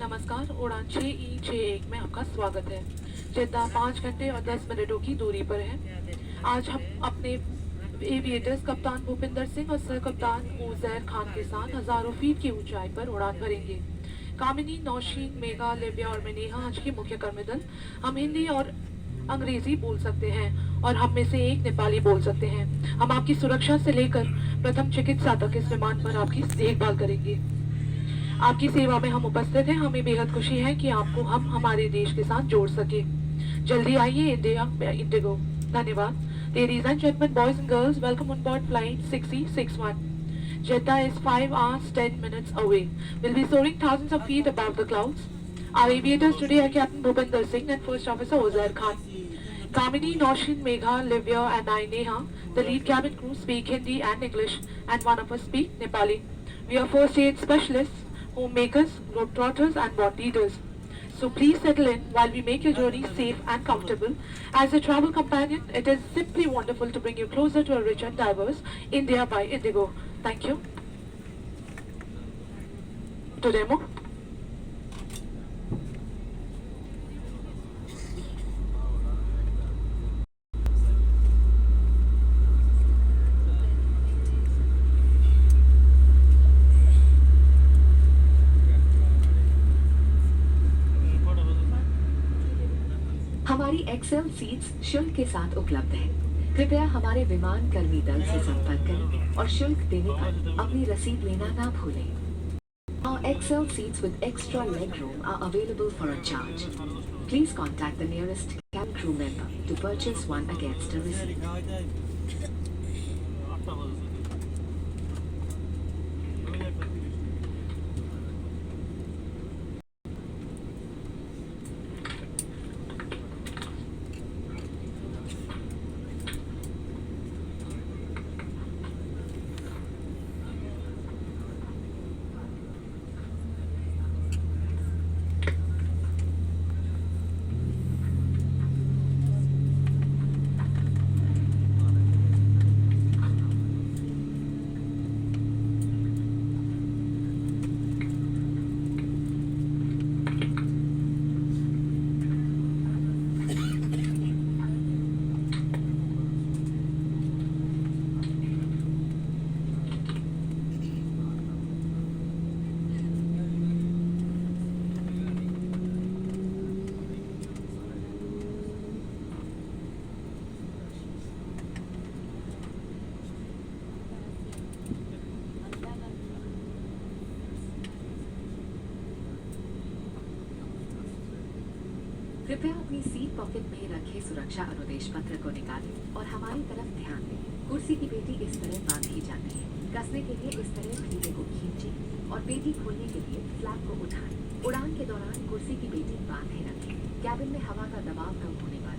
नमस्कार, उड़ान 6E61 में आपका स्वागत है। जेद्दा 5 घंटे और 10 मिनटों की दूरी पर है। आज हम अपने एविएटर्स कप्तान भूपिंदर सिंह और सह कप्तान उजैर खान के साथ हजारों फीट की ऊंचाई पर उड़ान भरेंगे। कामिनी, नौशीन, मेघा, लिव्या और मनीहा आज की मुख्य कर्मदल। हम हिंदी और अंग्रेजी बोल सकते हैं और हम में से एक नेपाली बोल सकते हैं। हम आपकी सुरक्षा से लेकर प्रथम चिकित्सा तक इस विमान पर आपकी देखभाल करेंगे। आपकी सेवा में हम उपस्थित हैं। हमें बेहद खुशी है कि आपको हम हमारे देश के साथ जोड़ सके। जल्दी आइए इंडिया इंडिगो। धन्यवाद। Ladies and gentlemen, boys and girls, welcome on board flight 6061. Jeddah is 5 hours 10 minutes away. We'll be soaring thousands of feet above the clouds. Our aviators today are Captain Bhupinder Singh and First Officer Uzair Khan. Kamini, Noshin, Megha, Livya and I, Neha, the lead cabin crew, speak Hindi and English, and one of us speak Nepali. We are first aid specialists, homemakers, globetrotters and bond leaders. So please settle in while we make your journey safe and comfortable. As a travel companion, it is simply wonderful to bring you closer to a rich and diverse India by Indigo. Thank you. To demo. हमारी Excel seats शुल्क के साथ उपलब्ध है। कृपया हमारे विमान कर्मी दल से संपर्क करें और शुल्क देने पर अपनी रसीद लेना ना भूलें। Our XL seats with extra leg room are available for a charge. Please contact the nearest cabin crew member to purchase one against a receipt. कृपया अपनी सीट पॉकेट में रखे सुरक्षा अनुदेश पत्र को निकालें और हमारी तरफ ध्यान दें। कुर्सी की पेटी इस तरह बांधी जाती है। कसने के लिए इस तरह फीते को खींचें और पेटी खोलने के लिए फ्लैप को उठाएं। उड़ान के दौरान कुर्सी की पेटी बांधे रखें। कैबिन में हवा का दबाव कम होने पर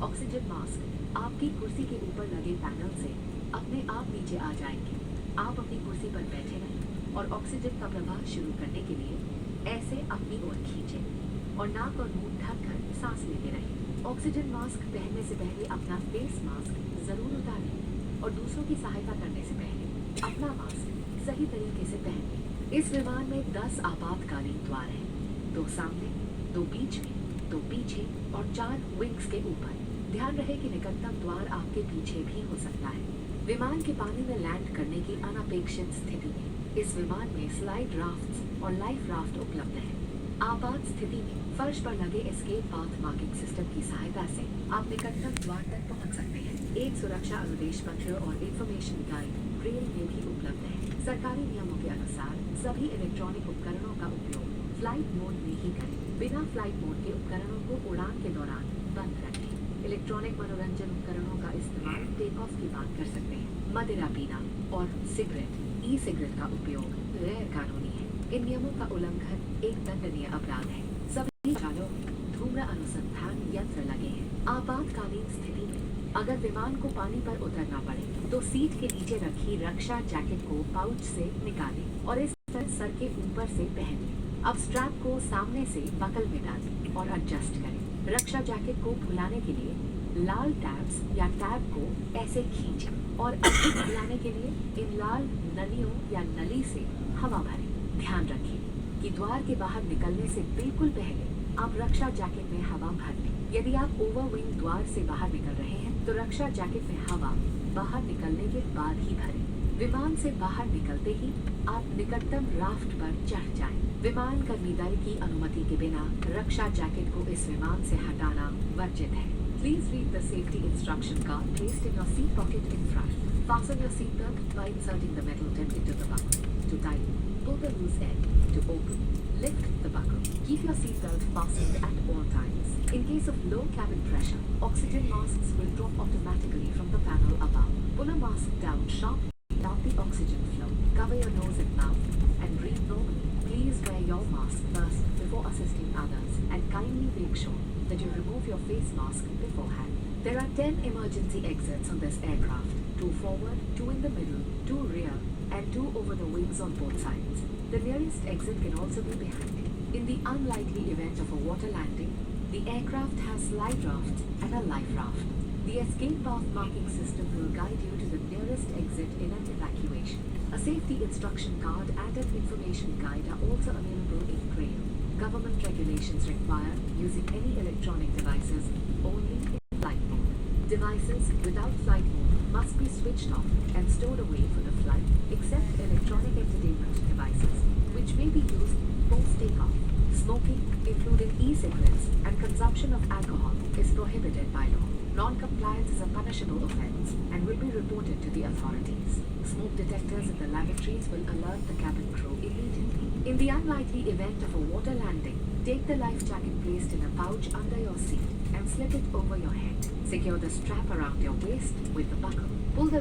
ऑक्सीजन मास्क आपकी कुर्सी के ऊपर लगे पैनल से अपने आप नीचे आ जाएंगे। आप अपनी कुर्सी पर बैठे रहें और ऑक्सीजन का प्रवाह शुरू करने के लिए ऐसे अपनी ओर खींचें और नाक और मुंह ढककर सांस लेते रहें। ऑक्सीजन मास्क पहनने से पहले अपना फेस मास्क जरूर उतारें और दूसरों की सहायता करने से पहले अपना मास्क सही तरीके से पहन लें। इस विमान में 10 आपातकालीन द्वार हैं, 2 सामने, 2 बीच में, 2 पीछे और 4 विंग्स के ऊपर। ध्यान रहे कि निकटतम द्वार आपके पीछे भी हो सकता है। विमान के पानी में लैंड करने की अनपेक्षित स्थिति में इस विमान में स्लाइड राफ्ट्स और लाइफ राफ्ट उपलब्ध है। आपात स्थिति में फर्श पर लगे एस्केप पाथ मार्किंग सिस्टम की सहायता से आप निकटतम द्वार तक पहुंच सकते हैं। एक सुरक्षा अनुदेश पत्र और इंफॉर्मेशन गाइड ब्रेल में भी उपलब्ध है। सरकारी नियमों के अनुसार सभी इलेक्ट्रॉनिक उपकरणों का उपयोग फ्लाइट मोड में ही करें। बिना फ्लाइट मोड के उपकरणों को उड़ान के दौरान बंद रखें। इलेक्ट्रॉनिक मनोरंजन उपकरणों का इस्तेमाल टेक ऑफ की बात कर सकते हैं। मदिरा पीना और सिगरेट, ई सिगरेट का उपयोग गैर कानूनी है। इन नियमों का उल्लंघन एक दंडनीय अपराध है। सभी चालों में धूम्र अनुसंधान यंत्र लगे हैं। आपातकालीन स्थिति में अगर विमान को पानी पर उतरना पड़े तो सीट के नीचे रखी रक्षा जैकेट को पाउच से निकालें और इस तरह सर के ऊपर से पहन लें। अब स्ट्रैप को सामने से बकल में डालें और एडजस्ट करें। रक्षा जैकेट को फुलाने के लिए लाल टैब्स या टैब को ऐसे खींचें और अधिक फुलाने के लिए इन लाल नलियों या नली से हवा भरें। ध्यान रखें कि द्वार के बाहर निकलने से बिल्कुल पहले आप रक्षा जैकेट में हवा भर लें। यदि आप ओवरविंग द्वार से बाहर निकल रहे हैं तो रक्षा जैकेट में हवा बाहर निकलने के बाद ही भरें। विमान से बाहर निकलते ही आप निकटतम राफ्ट पर चढ़ जाएं। विमान कर्मीदल की अनुमति के बिना रक्षा जैकेट को इस विमान से हटाना वर्जित है। Please read the safety instruction card placed in your seat pocket in front. Fasten your seatbelt by inserting the metal tip into the buckle. To tighten, pull the loose end. To open, lift the buckle. Keep your seatbelt fastened at all times. In case of low cabin pressure, oxygen masks will drop automatically from the panel above. Pull a mask down sharply down the oxygen flow. Cover your nose and mouth and breathe normally. Please wear your mask first before assisting others and kindly make sure that you remove your face mask beforehand. There are 10 emergency exits on this aircraft, 2 forward, 2 in the middle, 2 rear, and 2 over the wings on both sides. The nearest exit can also be behind it. In the unlikely event of a water landing, the aircraft has slide rafts and a life raft. The escape path marking system will guide you to the nearest exit in an evacuation. A safety instruction card and an information guide are also available in Braille. Government regulations require using any electronic devices only in flight mode. Devices without flight mode must be switched off and stored away for the flight, except electronic entertainment devices, which may be used post takeoff. Smoking, including e-cigarettes, and consumption of alcohol is prohibited by law. Non-compliance is a punishable offence and will be reported to the authorities. Smoke detectors in the lavatories will alert the cabin crew immediately. In the unlikely event of a water landing, take the life jacket placed in a pouch under your seat and slip it over your head. Secure the strap around your waist with the buckle. Pull the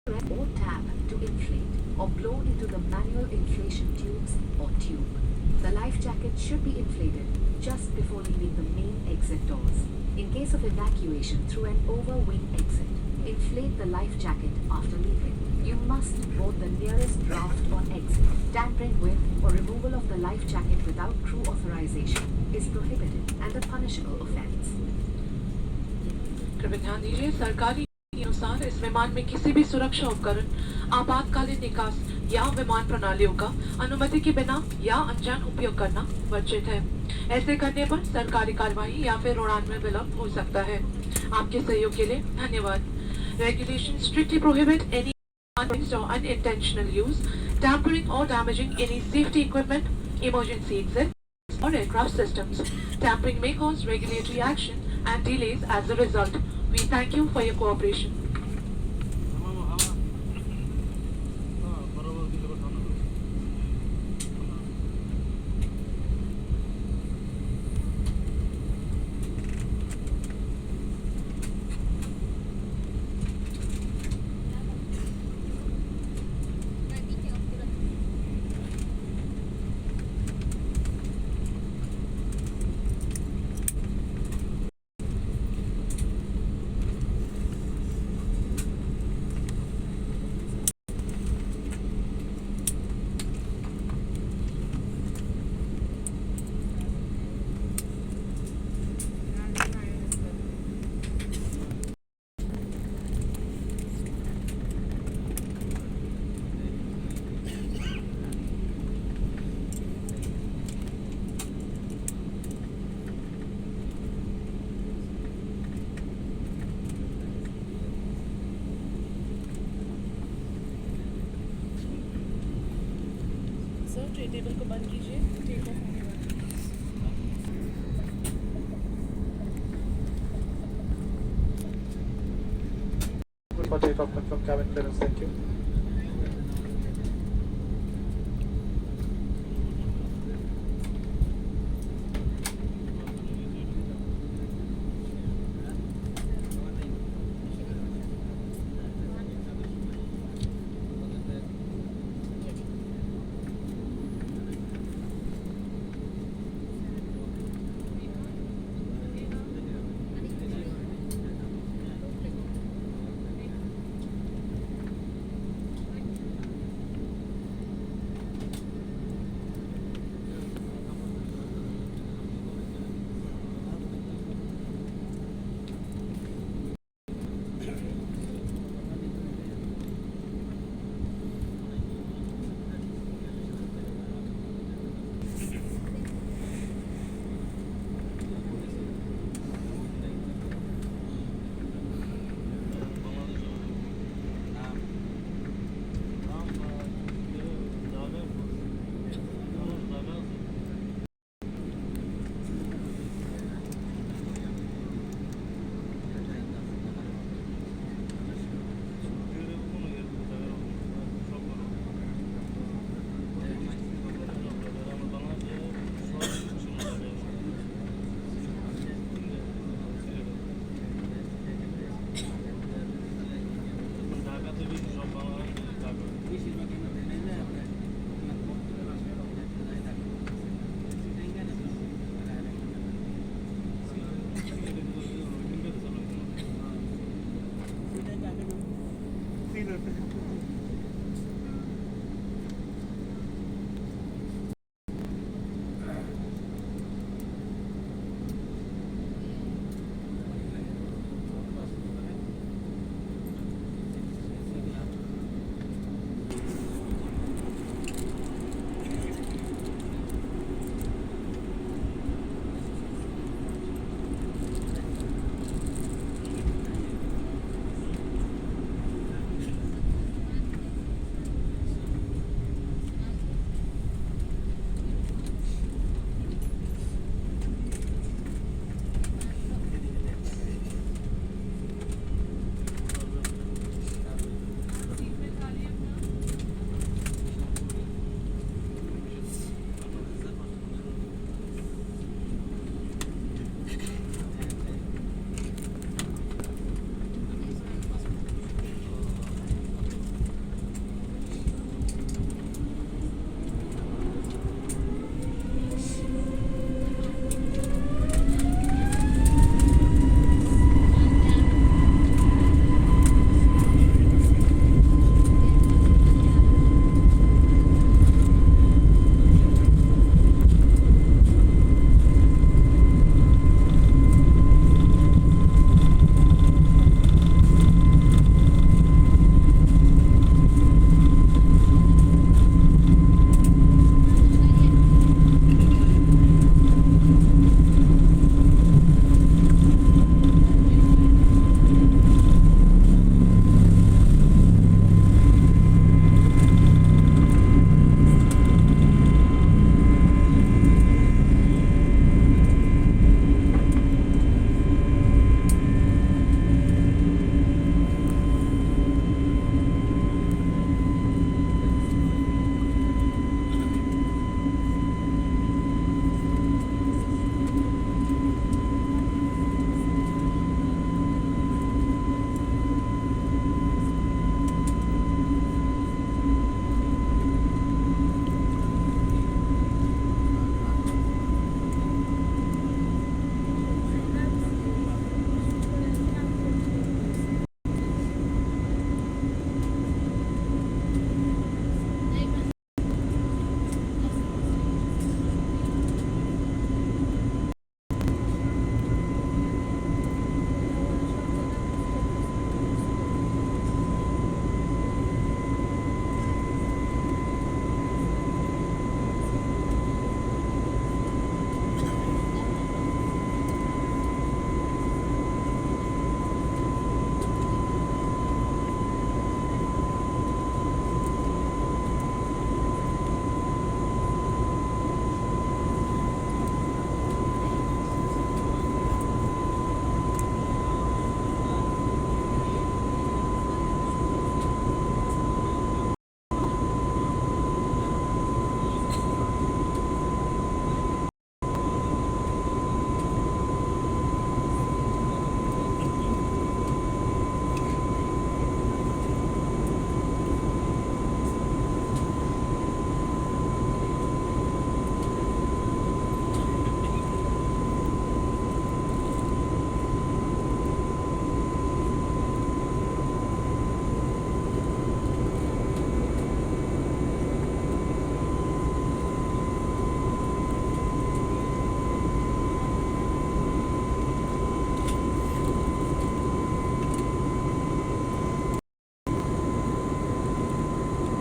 red or tab to inflate or blow into the manual inflation tubes or tube. The life jacket should be inflated just before leaving the main exit doors. In case of evacuation through an overwing exit, inflate the life jacket after leaving. You must board the nearest raft or exit. Tampering with or removal of the life jacket without crew authorization is prohibited and a punishable offence. कृपया ध्यान दीजिए, सरकारी अनुसार इस विमान में किसी भी सुरक्षा उपकरण, आपातकालीन निकास या विमान प्रणालियों का अनुमति के बिना या अनजान उपयोग करना वर्जित है। ऐसे करने पर सरकारी कार्रवाई या फिर उड़ान में विलंब हो सकता है। आपके सहयोग के लिए धन्यवाद। Regulations strictly prohibit any unauthorized or unintentional use, tampering or damaging any safety equipment, emergency exits or aircraft systems. Tampering may cause regulatory action and delays as a result. We thank you for your cooperation. Sir tray table को बंद कीजिए। ठीक है। For takeoff, confirm cabin clearance. Thank you.